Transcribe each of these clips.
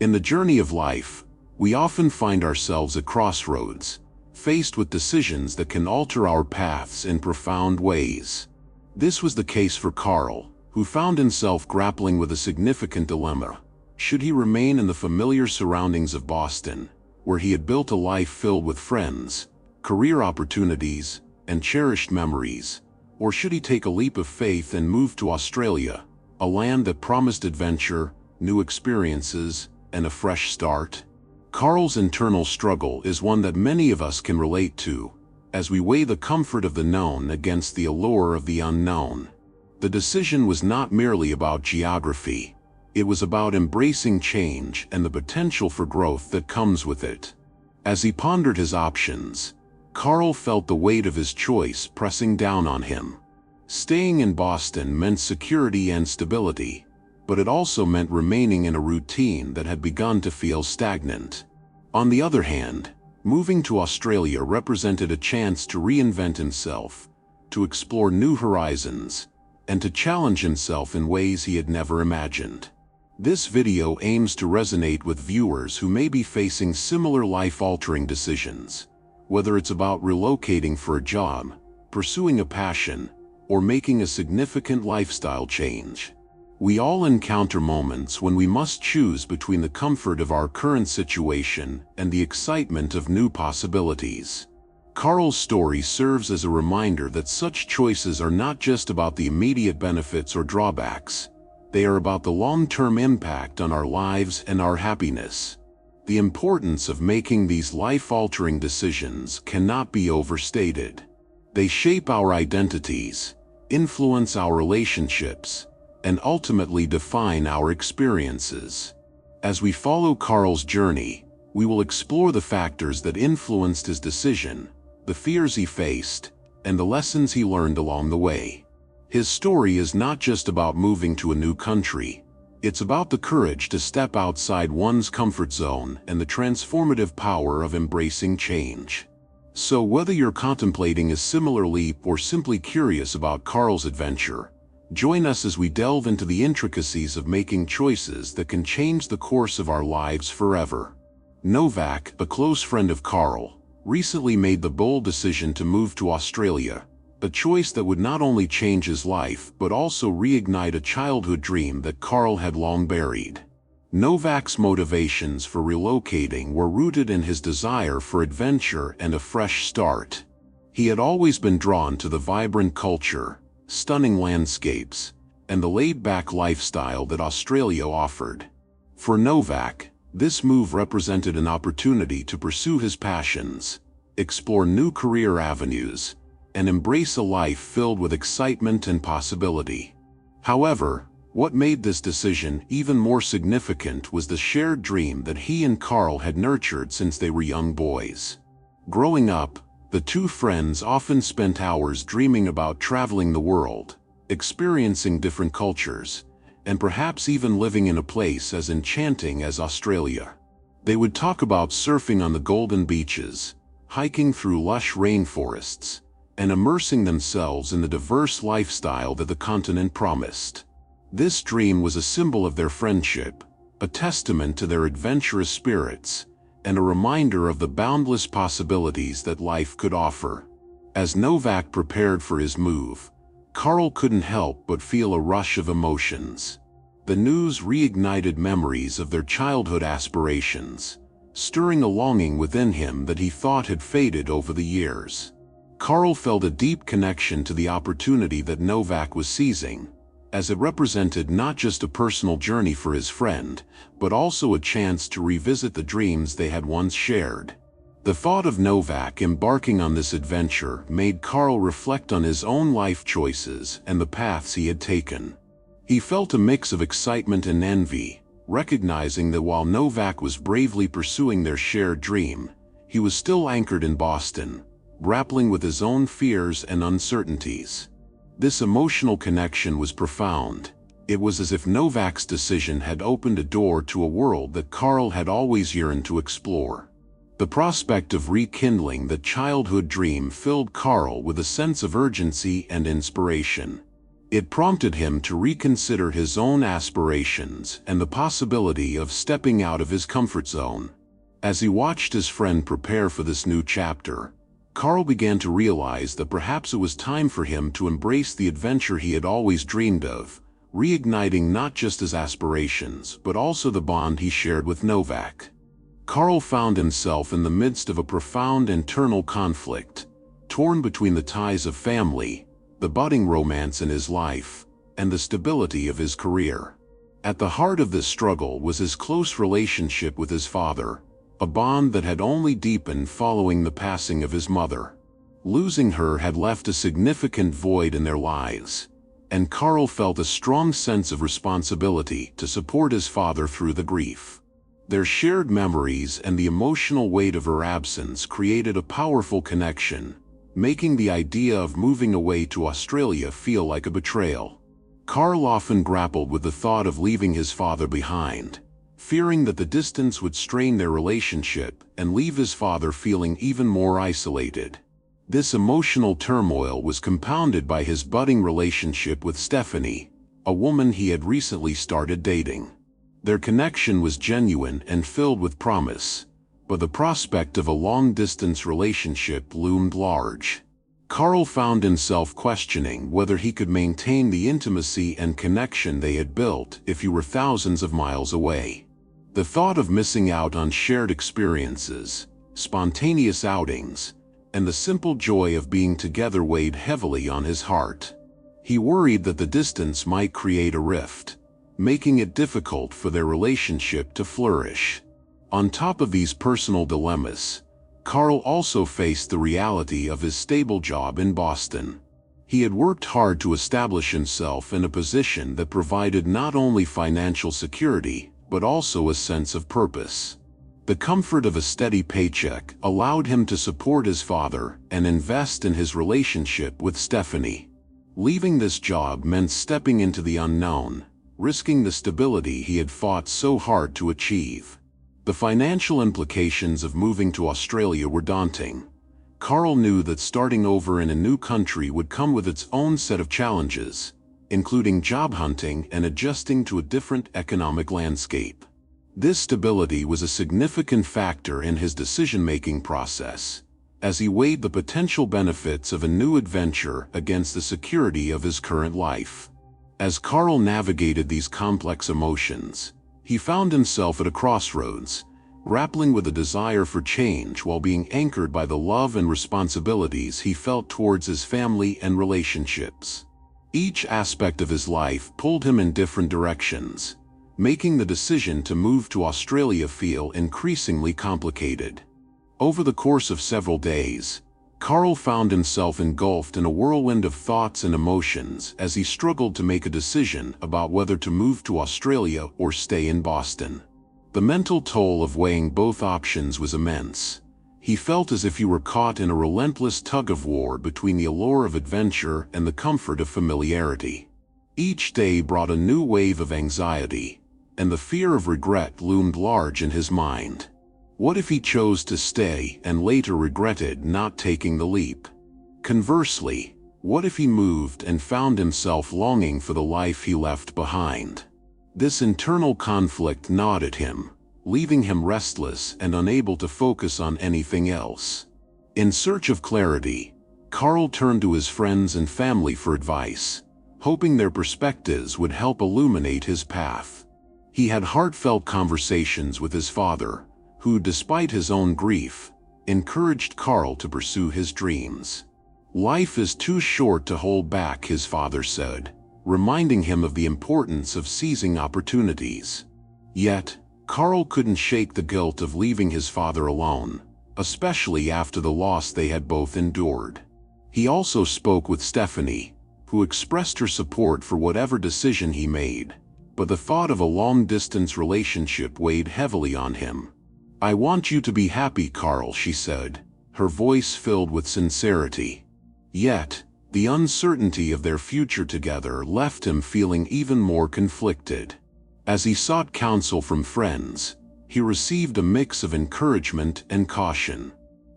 In the journey of life, we often find ourselves at crossroads, faced with decisions that can alter our paths in profound ways. This was the case for Carl, who found himself grappling with a significant dilemma. Should he remain in the familiar surroundings of Boston, where he had built a life filled with friends, career opportunities, and cherished memories, or should he take a leap of faith and move to Australia, a land that promised adventure, new experiences, and a fresh start? Carl's internal struggle is one that many of us can relate to, as we weigh the comfort of the known against the allure of the unknown. The decision was not merely about geography. It was about embracing change and the potential for growth that comes with it. As he pondered his options, Carl felt the weight of his choice pressing down on him. Staying in Boston meant security and stability, but it also meant remaining in a routine that had begun to feel stagnant. On the other hand, moving to Australia represented a chance to reinvent himself, to explore new horizons, and to challenge himself in ways he had never imagined. This video aims to resonate with viewers who may be facing similar life-altering decisions, whether it's about relocating for a job, pursuing a passion, or making a significant lifestyle change. We all encounter moments when we must choose between the comfort of our current situation and the excitement of new possibilities. Carl's story serves as a reminder that such choices are not just about the immediate benefits or drawbacks. They are about the long-term impact on our lives and our happiness. The importance of making these life-altering decisions cannot be overstated. They shape our identities, influence our relationships, and ultimately define our experiences. As we follow Carl's journey, we will explore the factors that influenced his decision, the fears he faced, and the lessons he learned along the way. His story is not just about moving to a new country. It's about the courage to step outside one's comfort zone and the transformative power of embracing change. So whether you're contemplating a similar leap or simply curious about Carl's adventure, join us as we delve into the intricacies of making choices that can change the course of our lives forever. Novak, a close friend of Carl, recently made the bold decision to move to Australia, a choice that would not only change his life but also reignite a childhood dream that Carl had long buried. Novak's motivations for relocating were rooted in his desire for adventure and a fresh start. He had always been drawn to the vibrant culture, stunning landscapes, and the laid-back lifestyle that Australia offered. For Novak, this move represented an opportunity to pursue his passions, explore new career avenues, and embrace a life filled with excitement and possibility. However, what made this decision even more significant was the shared dream that he and Carl had nurtured since they were young boys. Growing up, the two friends often spent hours dreaming about traveling the world, experiencing different cultures, and perhaps even living in a place as enchanting as Australia. They would talk about surfing on the golden beaches, hiking through lush rainforests, and immersing themselves in the diverse lifestyle that the continent promised. This dream was a symbol of their friendship, a testament to their adventurous spirits, and a reminder of the boundless possibilities that life could offer. As Novak prepared for his move, Carl couldn't help but feel a rush of emotions. The news reignited memories of their childhood aspirations, stirring a longing within him that he thought had faded over the years. Carl felt a deep connection to the opportunity that Novak was seizing, as it represented not just a personal journey for his friend, but also a chance to revisit the dreams they had once shared. The thought of Novak embarking on this adventure made Carl reflect on his own life choices and the paths he had taken. He felt a mix of excitement and envy, recognizing that while Novak was bravely pursuing their shared dream, he was still anchored in Boston, grappling with his own fears and uncertainties. This emotional connection was profound. It was as if Novak's decision had opened a door to a world that Carl had always yearned to explore. The prospect of rekindling the childhood dream filled Carl with a sense of urgency and inspiration. It prompted him to reconsider his own aspirations and the possibility of stepping out of his comfort zone. As he watched his friend prepare for this new chapter, Carl began to realize that perhaps it was time for him to embrace the adventure he had always dreamed of, reigniting not just his aspirations but also the bond he shared with Novak. Carl found himself in the midst of a profound internal conflict, torn between the ties of family, the budding romance in his life, and the stability of his career. At the heart of this struggle was his close relationship with his father, a bond that had only deepened following the passing of his mother. Losing her had left a significant void in their lives, and Carl felt a strong sense of responsibility to support his father through the grief. Their shared memories and the emotional weight of her absence created a powerful connection, making the idea of moving away to Australia feel like a betrayal. Carl often grappled with the thought of leaving his father behind, fearing that the distance would strain their relationship and leave his father feeling even more isolated. This emotional turmoil was compounded by his budding relationship with Stephanie, a woman he had recently started dating. Their connection was genuine and filled with promise, but the prospect of a long-distance relationship loomed large. Carl found himself questioning whether he could maintain the intimacy and connection they had built if he were thousands of miles away. The thought of missing out on shared experiences, spontaneous outings, and the simple joy of being together weighed heavily on his heart. He worried that the distance might create a rift, making it difficult for their relationship to flourish. On top of these personal dilemmas, Carl also faced the reality of his stable job in Boston. He had worked hard to establish himself in a position that provided not only financial security, but also a sense of purpose. The comfort of a steady paycheck allowed him to support his father and invest in his relationship with Stephanie. Leaving this job meant stepping into the unknown, risking the stability he had fought so hard to achieve. The financial implications of moving to Australia were daunting. Carl knew that starting over in a new country would come with its own set of challenges, including job hunting and adjusting to a different economic landscape. This stability was a significant factor in his decision-making process, as he weighed the potential benefits of a new adventure against the security of his current life. As Carl navigated these complex emotions, he found himself at a crossroads, grappling with a desire for change while being anchored by the love and responsibilities he felt towards his family and relationships. Each aspect of his life pulled him in different directions, making the decision to move to Australia feel increasingly complicated. Over the course of several days, Carl found himself engulfed in a whirlwind of thoughts and emotions as he struggled to make a decision about whether to move to Australia or stay in Boston. The mental toll of weighing both options was immense. He felt as if he were caught in a relentless tug-of-war between the allure of adventure and the comfort of familiarity. Each day brought a new wave of anxiety, and the fear of regret loomed large in his mind. What if he chose to stay and later regretted not taking the leap? Conversely, what if he moved and found himself longing for the life he left behind? This internal conflict gnawed at him, leaving him restless and unable to focus on anything else. In search of clarity, Carl turned to his friends and family for advice, hoping their perspectives would help illuminate his path. He had heartfelt conversations with his father, who, despite his own grief, encouraged Carl to pursue his dreams. "Life is too short to hold back," his father said, reminding him of the importance of seizing opportunities. Yet, Carl couldn't shake the guilt of leaving his father alone, especially after the loss they had both endured. He also spoke with Stephanie, who expressed her support for whatever decision he made, but the thought of a long-distance relationship weighed heavily on him. "I want you to be happy, Carl," she said, her voice filled with sincerity. Yet, the uncertainty of their future together left him feeling even more conflicted. As he sought counsel from friends, he received a mix of encouragement and caution.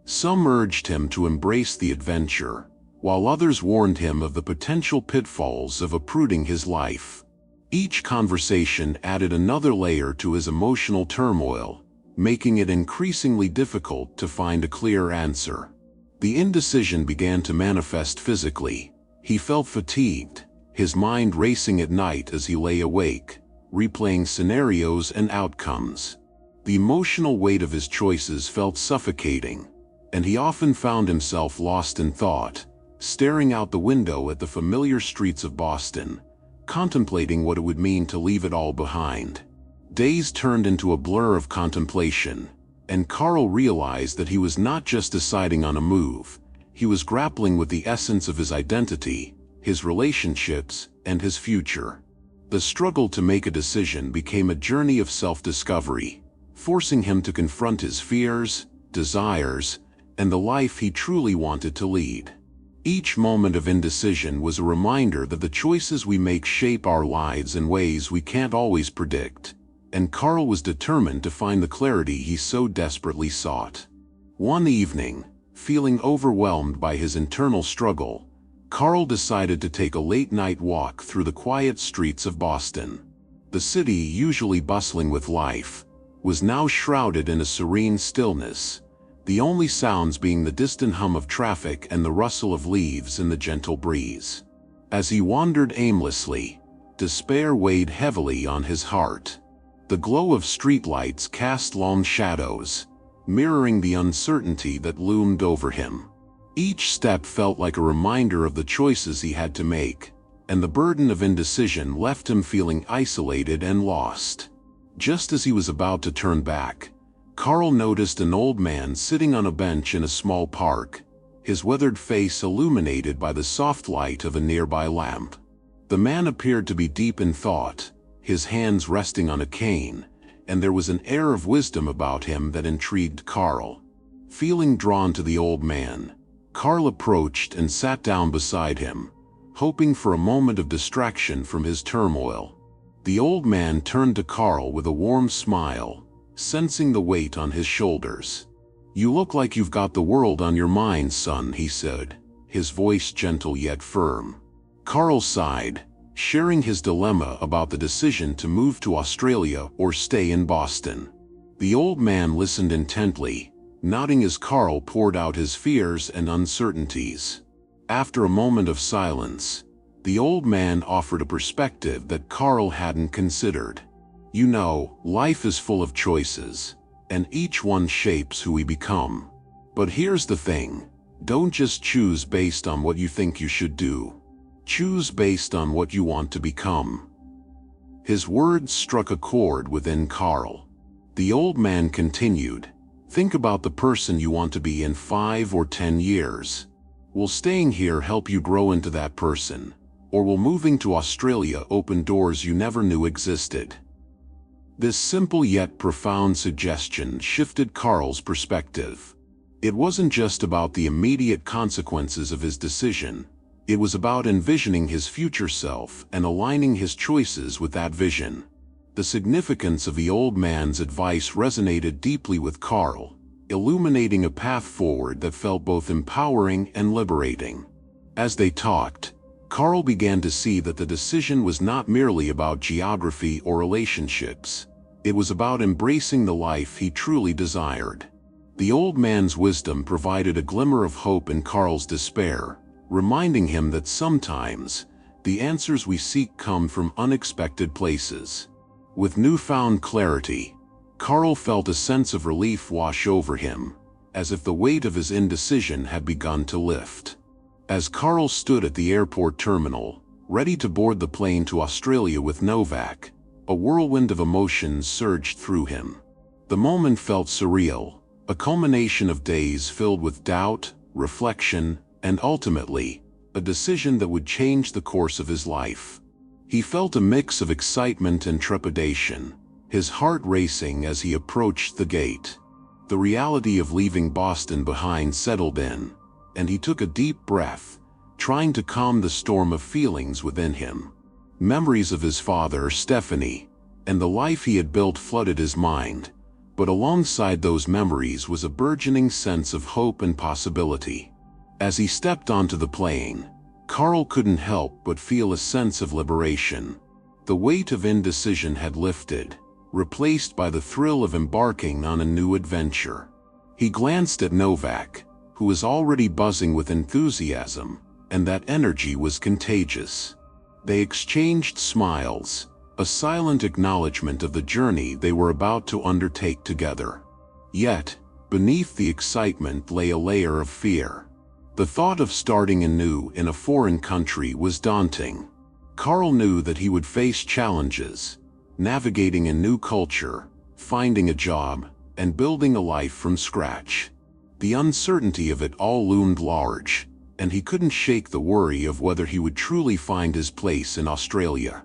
Some urged him to embrace the adventure, while others warned him of the potential pitfalls of uprooting his life. Each conversation added another layer to his emotional turmoil, making it increasingly difficult to find a clear answer. The indecision began to manifest physically. He felt fatigued, his mind racing at night as he lay awake, replaying scenarios and outcomes. The emotional weight of his choices felt suffocating, and he often found himself lost in thought, staring out the window at the familiar streets of Boston, contemplating what it would mean to leave it all behind. Days turned into a blur of contemplation, and Carl realized that he was not just deciding on a move, he was grappling with the essence of his identity, his relationships, and his future. The struggle to make a decision became a journey of self-discovery, forcing him to confront his fears, desires, and the life he truly wanted to lead. Each moment of indecision was a reminder that the choices we make shape our lives in ways we can't always predict, and Carl was determined to find the clarity he so desperately sought. One evening, feeling overwhelmed by his internal struggle, Carl decided to take a late-night walk through the quiet streets of Boston. The city, usually bustling with life, was now shrouded in a serene stillness, the only sounds being the distant hum of traffic and the rustle of leaves in the gentle breeze. As he wandered aimlessly, despair weighed heavily on his heart. The glow of streetlights cast long shadows, mirroring the uncertainty that loomed over him. Each step felt like a reminder of the choices he had to make, and the burden of indecision left him feeling isolated and lost. Just as he was about to turn back, Carl noticed an old man sitting on a bench in a small park, his weathered face illuminated by the soft light of a nearby lamp. The man appeared to be deep in thought, his hands resting on a cane, and there was an air of wisdom about him that intrigued Carl. Feeling drawn to the old man, Carl approached and sat down beside him, hoping for a moment of distraction from his turmoil. The old man turned to Carl with a warm smile, sensing the weight on his shoulders. "You look like you've got the world on your mind, son," he said, his voice gentle yet firm. Carl sighed, sharing his dilemma about the decision to move to Australia or stay in Boston. The old man listened intently, nodding as Carl poured out his fears and uncertainties. After a moment of silence, the old man offered a perspective that Carl hadn't considered. "You know, life is full of choices, and each one shapes who we become. But here's the thing, don't just choose based on what you think you should do. Choose based on what you want to become." His words struck a chord within Carl. The old man continued, "Think about the person you want to be in 5 or 10 years. Will staying here help you grow into that person, or will moving to Australia open doors you never knew existed?" This simple yet profound suggestion shifted Carl's perspective. It wasn't just about the immediate consequences of his decision, it was about envisioning his future self and aligning his choices with that vision. The significance of the old man's advice resonated deeply with Carl, illuminating a path forward that felt both empowering and liberating. As they talked, Carl began to see that the decision was not merely about geography or relationships. It was about embracing the life he truly desired. The old man's wisdom provided a glimmer of hope in Carl's despair, reminding him that sometimes the answers we seek come from unexpected places. With newfound clarity, Carl felt a sense of relief wash over him, as if the weight of his indecision had begun to lift. As Carl stood at the airport terminal, ready to board the plane to Australia with Novak, a whirlwind of emotions surged through him. The moment felt surreal, a culmination of days filled with doubt, reflection, and ultimately, a decision that would change the course of his life. He felt a mix of excitement and trepidation, his heart racing as he approached the gate. The reality of leaving Boston behind settled in, and he took a deep breath, trying to calm the storm of feelings within him. Memories of his father, Stephanie, and the life he had built flooded his mind, but alongside those memories was a burgeoning sense of hope and possibility. As he stepped onto the plane, Carl couldn't help but feel a sense of liberation. The weight of indecision had lifted, replaced by the thrill of embarking on a new adventure. He glanced at Novak, who was already buzzing with enthusiasm, and that energy was contagious. They exchanged smiles, a silent acknowledgement of the journey they were about to undertake together. Yet, beneath the excitement lay a layer of fear. The thought of starting anew in a foreign country was daunting. Carl knew that he would face challenges, navigating a new culture, finding a job, and building a life from scratch. The uncertainty of it all loomed large, and he couldn't shake the worry of whether he would truly find his place in Australia.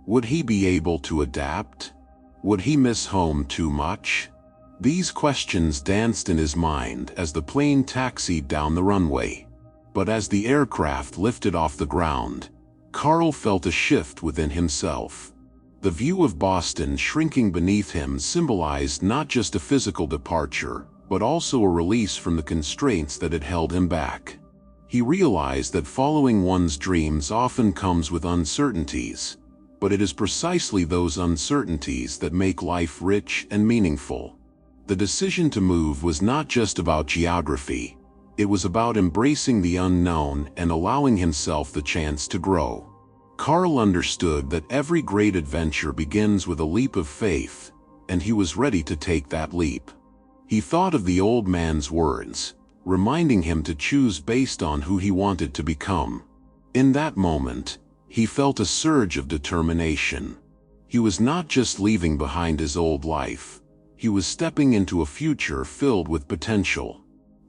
Would he be able to adapt? Would he miss home too much? These questions danced in his mind as the plane taxied down the runway. But as the aircraft lifted off the ground, Carl felt a shift within himself. The view of Boston shrinking beneath him symbolized not just a physical departure, but also a release from the constraints that had held him back. He realized that following one's dreams often comes with uncertainties, but it is precisely those uncertainties that make life rich and meaningful. The decision to move was not just about geography. It was about embracing the unknown and allowing himself the chance to grow. Carl understood that every great adventure begins with a leap of faith, and he was ready to take that leap. He thought of the old man's words, reminding him to choose based on who he wanted to become. In that moment, he felt a surge of determination. He was not just leaving behind his old life. He was stepping into a future filled with potential.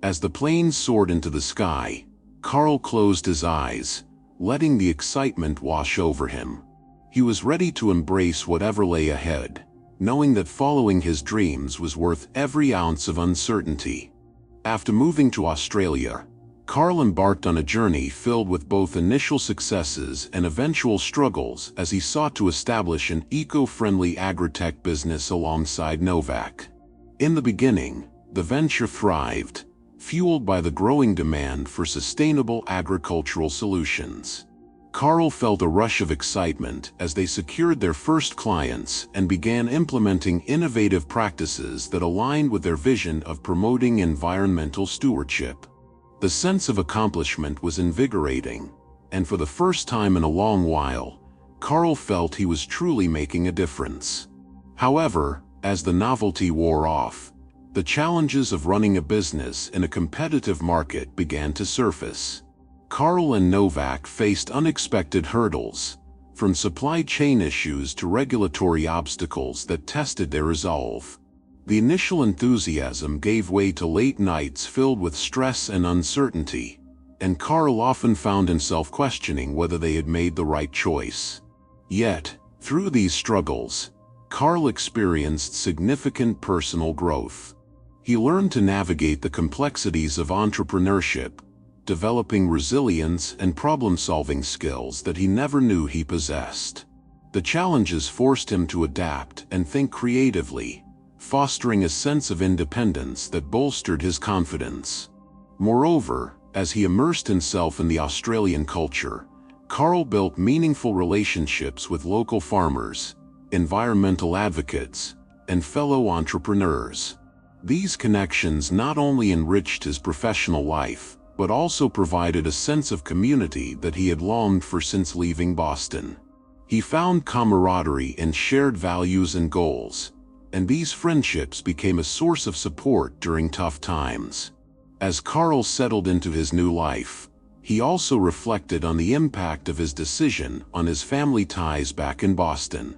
As the plane soared into the sky, Carl closed his eyes, letting the excitement wash over him. He was ready to embrace whatever lay ahead, knowing that following his dreams was worth every ounce of uncertainty. After moving to Australia, Carl embarked on a journey filled with both initial successes and eventual struggles as he sought to establish an eco-friendly agritech business alongside Novak. In the beginning, the venture thrived, fueled by the growing demand for sustainable agricultural solutions. Carl felt a rush of excitement as they secured their first clients and began implementing innovative practices that aligned with their vision of promoting environmental stewardship. The sense of accomplishment was invigorating, and for the first time in a long while, Carl felt he was truly making a difference. However, as the novelty wore off, the challenges of running a business in a competitive market began to surface. Carl and Novak faced unexpected hurdles, from supply chain issues to regulatory obstacles that tested their resolve. The initial enthusiasm gave way to late nights filled with stress and uncertainty, and Carl often found himself questioning whether they had made the right choice. Yet, through these struggles, Carl experienced significant personal growth. He learned to navigate the complexities of entrepreneurship, developing resilience and problem-solving skills that he never knew he possessed. The challenges forced him to adapt and think creatively, fostering a sense of independence that bolstered his confidence. Moreover, as he immersed himself in the Australian culture, Carl built meaningful relationships with local farmers, environmental advocates, and fellow entrepreneurs. These connections not only enriched his professional life, but also provided a sense of community that he had longed for since leaving Boston. He found camaraderie in shared values and goals, and these friendships became a source of support during tough times. As Carl settled into his new life, he also reflected on the impact of his decision on his family ties back in Boston.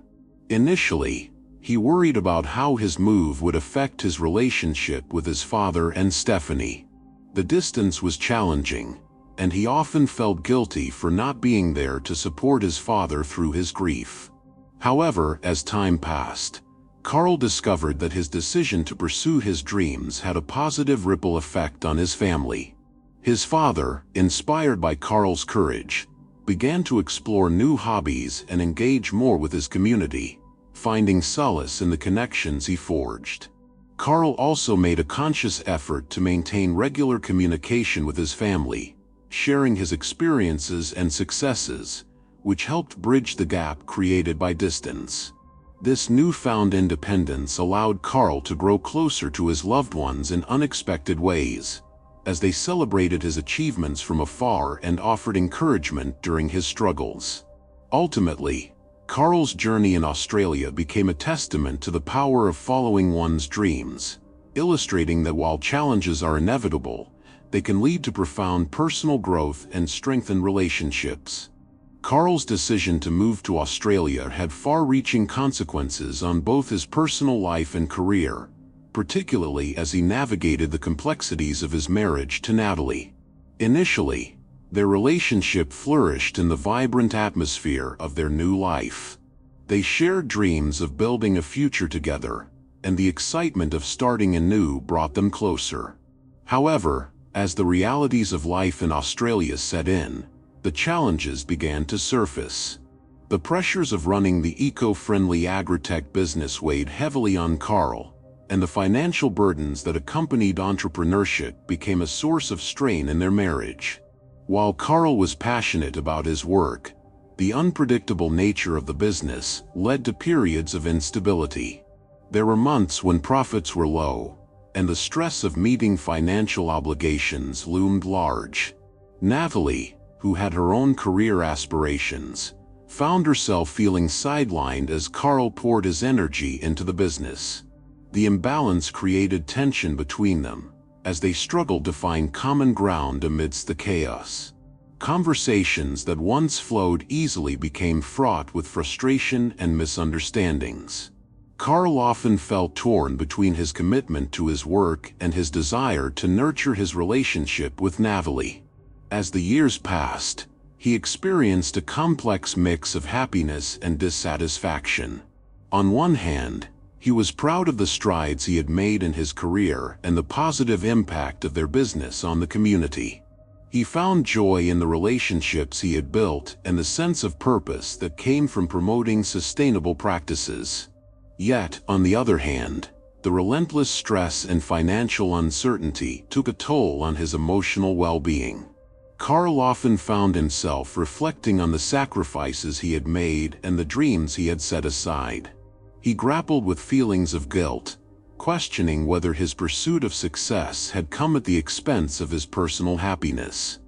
Initially, he worried about how his move would affect his relationship with his father and Stephanie. The distance was challenging, and he often felt guilty for not being there to support his father through his grief. However, as time passed, Carl discovered that his decision to pursue his dreams had a positive ripple effect on his family. His father, inspired by Carl's courage, began to explore new hobbies and engage more with his community, finding solace in the connections he forged. Carl also made a conscious effort to maintain regular communication with his family, sharing his experiences and successes, which helped bridge the gap created by distance. This newfound independence allowed Carl to grow closer to his loved ones in unexpected ways, as they celebrated his achievements from afar and offered encouragement during his struggles. Ultimately, Carl's journey in Australia became a testament to the power of following one's dreams, illustrating that while challenges are inevitable, they can lead to profound personal growth and strengthen relationships. Carl's decision to move to Australia had far-reaching consequences on both his personal life and career, particularly as he navigated the complexities of his marriage to Natalie. Initially, their relationship flourished in the vibrant atmosphere of their new life. They shared dreams of building a future together, and the excitement of starting anew brought them closer. However, as the realities of life in Australia set in, the challenges began to surface. The pressures of running the eco-friendly agritech business weighed heavily on Carl, and the financial burdens that accompanied entrepreneurship became a source of strain in their marriage. While Carl was passionate about his work, the unpredictable nature of the business led to periods of instability. There were months when profits were low, and the stress of meeting financial obligations loomed large. Natalie, who had her own career aspirations, found herself feeling sidelined as Carl poured his energy into the business. The imbalance created tension between them, as they struggled to find common ground amidst the chaos. Conversations that once flowed easily became fraught with frustration and misunderstandings. Carl often felt torn between his commitment to his work and his desire to nurture his relationship with Natalie. As the years passed, he experienced a complex mix of happiness and dissatisfaction. On one hand, he was proud of the strides he had made in his career and the positive impact of their business on the community. He found joy in the relationships he had built and the sense of purpose that came from promoting sustainable practices. Yet, on the other hand, the relentless stress and financial uncertainty took a toll on his emotional well-being. Carl often found himself reflecting on the sacrifices he had made and the dreams he had set aside. He grappled with feelings of guilt, questioning whether his pursuit of success had come at the expense of his personal happiness.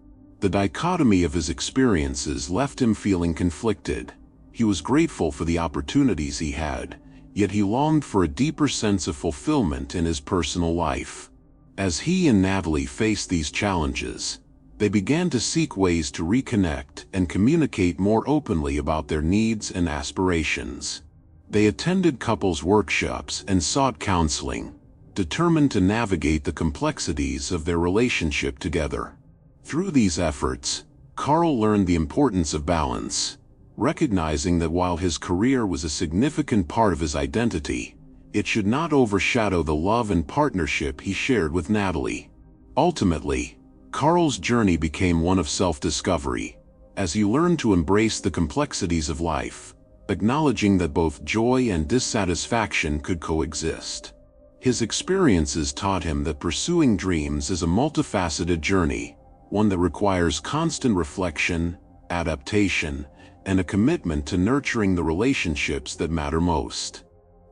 The dichotomy of his experiences left him feeling conflicted. He was grateful for the opportunities he had, yet he longed for a deeper sense of fulfillment in his personal life. As he and Natalie faced these challenges, they began to seek ways to reconnect and communicate more openly about their needs and aspirations. They attended couples workshops and sought counseling, determined to navigate the complexities of their relationship together. Through these efforts, Carl learned the importance of balance, recognizing that while his career was a significant part of his identity, it should not overshadow the love and partnership he shared with Natalie. Ultimately, Carl's journey became one of self-discovery, as he learned to embrace the complexities of life, acknowledging that both joy and dissatisfaction could coexist. His experiences taught him that pursuing dreams is a multifaceted journey, one that requires constant reflection, adaptation, and a commitment to nurturing the relationships that matter most.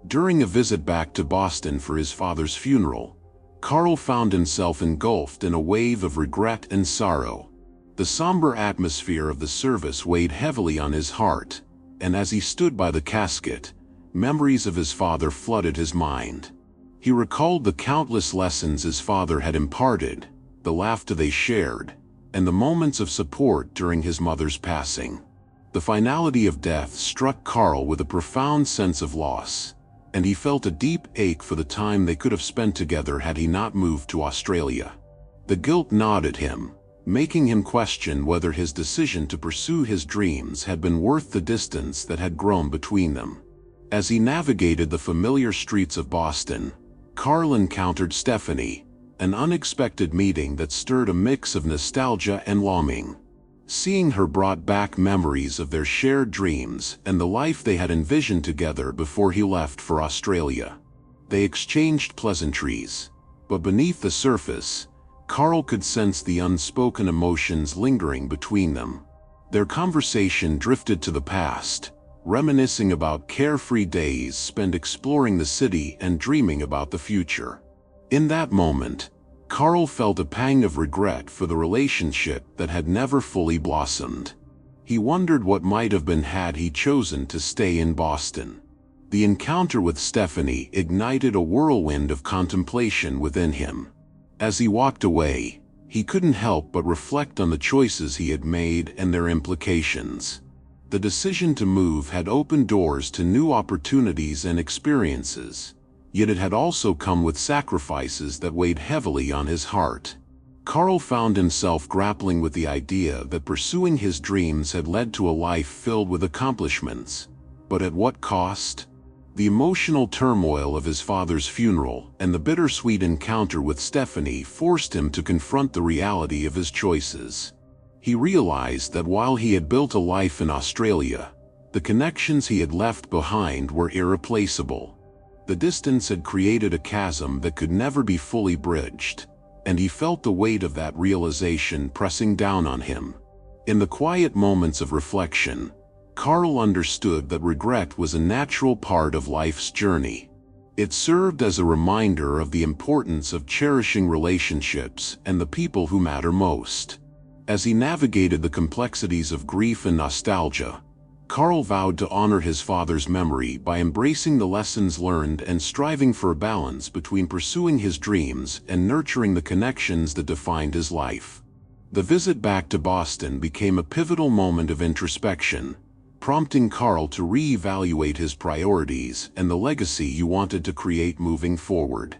During a visit back to Boston for his father's funeral, Carl found himself engulfed in a wave of regret and sorrow. The somber atmosphere of the service weighed heavily on his heart, and as he stood by the casket, memories of his father flooded his mind. He recalled the countless lessons his father had imparted, the laughter they shared, and the moments of support during his mother's passing. The finality of death struck Carl with a profound sense of loss, and he felt a deep ache for the time they could have spent together had he not moved to Australia. The guilt gnawed at him, making him question whether his decision to pursue his dreams had been worth the distance that had grown between them. As he navigated the familiar streets of Boston, Carl encountered Stephanie, an unexpected meeting that stirred a mix of nostalgia and longing. Seeing her brought back memories of their shared dreams and the life they had envisioned together before he left for Australia. They exchanged pleasantries, but beneath the surface, Carl could sense the unspoken emotions lingering between them. Their conversation drifted to the past, reminiscing about carefree days spent exploring the city and dreaming about the future. In that moment, Carl felt a pang of regret for the relationship that had never fully blossomed. He wondered what might have been had he chosen to stay in Boston. The encounter with Stephanie ignited a whirlwind of contemplation within him. As he walked away, he couldn't help but reflect on the choices he had made and their implications. The decision to move had opened doors to new opportunities and experiences, yet it had also come with sacrifices that weighed heavily on his heart. Carl found himself grappling with the idea that pursuing his dreams had led to a life filled with accomplishments, but at what cost? The emotional turmoil of his father's funeral and the bittersweet encounter with Stephanie forced him to confront the reality of his choices. He realized that while he had built a life in Australia, the connections he had left behind were irreplaceable. The distance had created a chasm that could never be fully bridged, and he felt the weight of that realization pressing down on him. In the quiet moments of reflection, Carl understood that regret was a natural part of life's journey. It served as a reminder of the importance of cherishing relationships and the people who matter most. As he navigated the complexities of grief and nostalgia, Carl vowed to honor his father's memory by embracing the lessons learned and striving for a balance between pursuing his dreams and nurturing the connections that defined his life. The visit back to Boston became a pivotal moment of introspection, prompting Carl to re-evaluate his priorities and the legacy he wanted to create moving forward.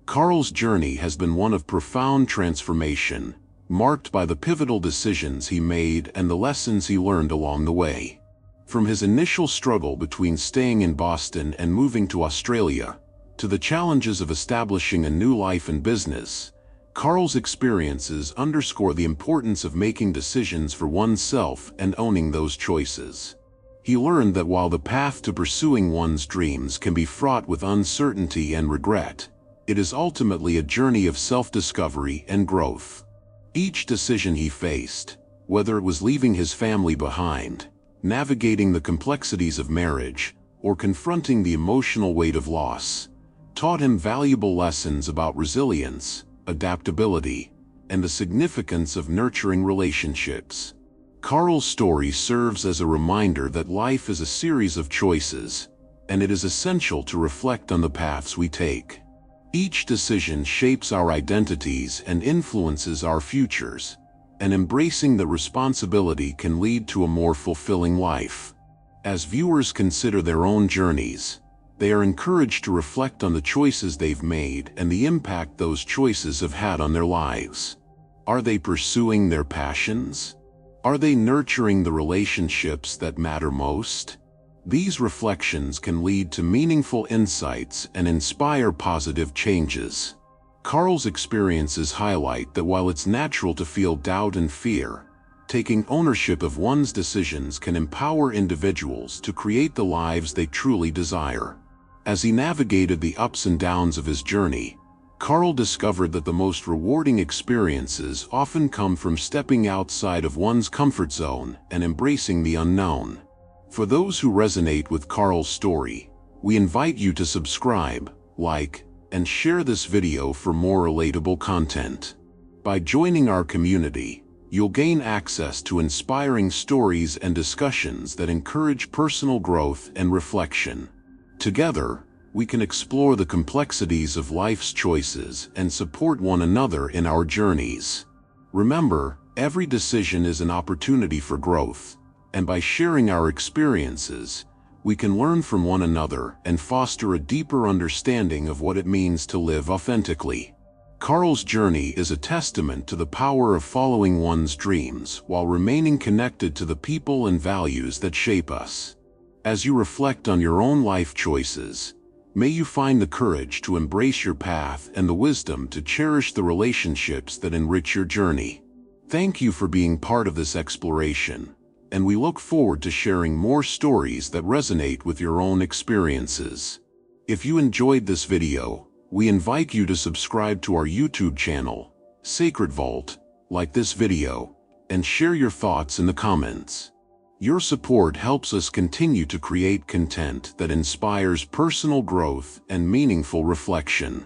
Carl's journey has been one of profound transformation, marked by the pivotal decisions he made and the lessons he learned along the way. From his initial struggle between staying in Boston and moving to Australia, to the challenges of establishing a new life and business, Carl's experiences underscore the importance of making decisions for oneself and owning those choices. He learned that while the path to pursuing one's dreams can be fraught with uncertainty and regret, it is ultimately a journey of self-discovery and growth. Each decision he faced, whether it was leaving his family behind, navigating the complexities of marriage, or confronting the emotional weight of loss, taught him valuable lessons about resilience, adaptability, and the significance of nurturing relationships. Carl's story serves as a reminder that life is a series of choices, and it is essential to reflect on the paths we take. Each decision shapes our identities and influences our futures, and embracing the responsibility can lead to a more fulfilling life. As viewers consider their own journeys, they are encouraged to reflect on the choices they've made and the impact those choices have had on their lives. Are they pursuing their passions? Are they nurturing the relationships that matter most? These reflections can lead to meaningful insights and inspire positive changes. Carl's experiences highlight that while it's natural to feel doubt and fear, taking ownership of one's decisions can empower individuals to create the lives they truly desire. As he navigated the ups and downs of his journey, Carl discovered that the most rewarding experiences often come from stepping outside of one's comfort zone and embracing the unknown. For those who resonate with Carl's story, we invite you to subscribe, like, and share this video for more relatable content. By joining our community, you'll gain access to inspiring stories and discussions that encourage personal growth and reflection. Together, we can explore the complexities of life's choices and support one another in our journeys. Remember, every decision is an opportunity for growth, and by sharing our experiences, we can learn from one another and foster a deeper understanding of what it means to live authentically. Carl's journey is a testament to the power of following one's dreams while remaining connected to the people and values that shape us. As you reflect on your own life choices, may you find the courage to embrace your path and the wisdom to cherish the relationships that enrich your journey. Thank you for being part of this exploration, and we look forward to sharing more stories that resonate with your own experiences. If you enjoyed this video, we invite you to subscribe to our YouTube channel, Sacred Vault, like this video, and share your thoughts in the comments. Your support helps us continue to create content that inspires personal growth and meaningful reflection.